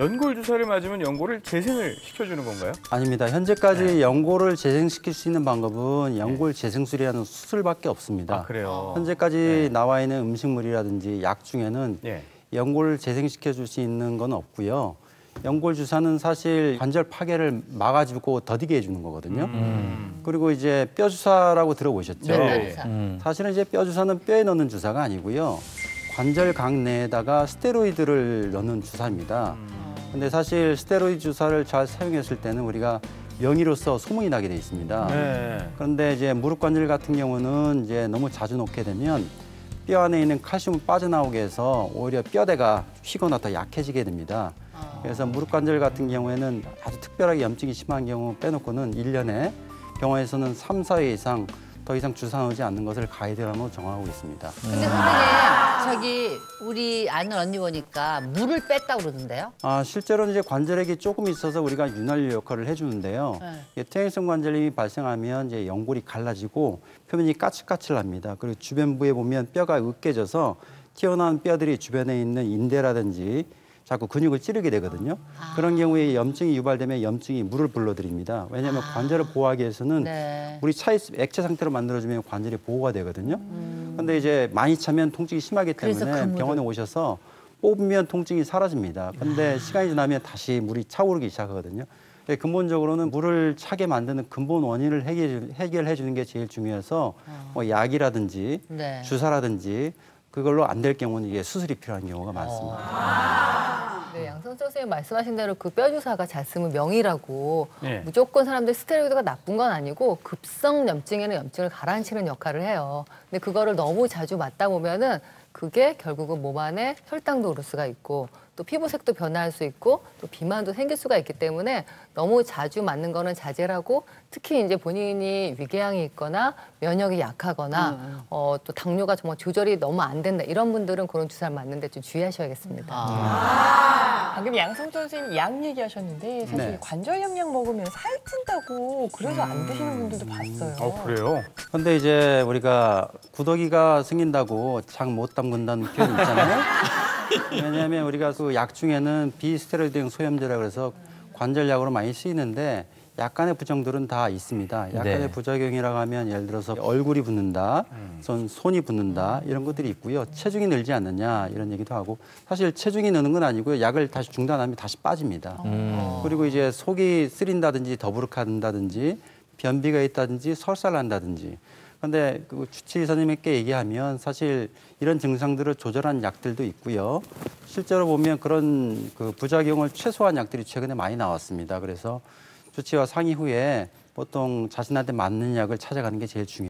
연골 주사를 맞으면 연골을 재생을 시켜주는 건가요? 아닙니다. 현재까지 연골을 재생시킬 수 있는 방법은 연골 재생술이라는 수술밖에 없습니다. 아, 그래요? 현재까지 나와 있는 음식물이라든지 약 중에는 연골을 재생시켜 줄 수 있는 건 없고요. 연골 주사는 사실 관절 파괴를 막아주고 더디게 해주는 거거든요. 그리고 이제 뼈 주사라고 들어보셨죠? 네. 사실은 이제 뼈 주사는 뼈에 넣는 주사가 아니고요. 관절각 내에다가 스테로이드를 넣는 주사입니다. 근데 사실 스테로이드 주사를 잘 사용했을 때는 우리가 명의로서 소문이 나게 돼 있습니다. 그런데 이제 무릎 관절 같은 경우는 이제 너무 자주 놓게 되면 뼈 안에 있는 칼슘을 빠져나오게 해서 오히려 뼈대가 휘거나 더 약해지게 됩니다. 그래서 무릎 관절 같은 경우에는 아주 특별하게 염증이 심한 경우 빼놓고는 1년에 병원에서는 3, 4회 이상 더 이상 주사 넣지 않는 것을 가이드라인으로 정하고 있습니다. 근데 선생님, 저기 우리 아는 언니 보니까 물을 뺐다고 그러던데요? 실제로는 이제 관절액이 조금 있어서 우리가 윤활유 역할을 해주는데요. 퇴행성 관절염이 발생하면 이제 연골이 갈라지고 표면이 까칠까칠합니다. 그리고 주변부에 보면 뼈가 으깨져서 튀어나온 뼈들이 주변에 있는 인대라든지 자꾸 근육을 찌르게 되거든요. 그런 경우에 염증이 유발되면 염증이 물을 불러들입니다. 왜냐하면 관절을 보호하기 위해서는 물이 차 있으면 액체 상태로 만들어주면 관절이 보호가 되거든요. 그런데 이제 많이 차면 통증이 심하기 때문에 병원에 오셔서 뽑으면 통증이 사라집니다. 그런데 시간이 지나면 다시 물이 차오르기 시작하거든요. 근본적으로는 물을 차게 만드는 근본 원인을 해결해 주는 게 제일 중요해서 뭐 약이라든지 주사라든지 그걸로 안 될 경우는 이게 수술이 필요한 경우가 많습니다. 네, 양선석 선생님 말씀하신 대로 그 뼈 주사가 잘 쓰면 명이라고 무조건 사람들 스테로이드가 나쁜 건 아니고 급성 염증에는 염증을 가라앉히는 역할을 해요. 근데 그거를 너무 자주 맞다 보면은 그게 결국은 몸 안에 혈당도 오를 수가 있고 또 피부색도 변화할 수 있고 또 비만도 생길 수가 있기 때문에 너무 자주 맞는 거는 자제를 하고 특히 이제 본인이 위궤양이 있거나 면역이 약하거나 또 당뇨가 정말 조절이 너무 안 된다 이런 분들은 그런 주사를 맞는데 좀 주의하셔야겠습니다. 방금 양성철 선생님 약 얘기하셨는데 사실 관절염 약 먹으면 살찐다고 그래서 안 드시는 분들도 봤어요. 그래요? 근데 이제 우리가 구더기가 생긴다고 장 못 담근다는 표현 있잖아요. 왜냐하면 우리가 그 약 중에는 비스테로이드형 소염제라고 해서 관절약으로 많이 쓰이는데 약간의 부정들은 다 있습니다. 약간의 부작용이라고 하면 예를 들어서 얼굴이 붓는다, 손이 붓는다 이런 것들이 있고요. 체중이 늘지 않느냐 이런 얘기도 하고 사실 체중이 느는 건 아니고요. 약을 다시 중단하면 다시 빠집니다. 그리고 이제 속이 쓰린다든지 더부룩한다든지 변비가 있다든지 설사를 한다든지 그런데 그 주치의 선생님께 얘기하면 사실 이런 증상들을 조절한 약들도 있고요. 실제로 보면 그런 그 부작용을 최소화한 약들이 최근에 많이 나왔습니다. 그래서 주치의와 상의 후에 보통 자신한테 맞는 약을 찾아가는 게 제일 중요해요.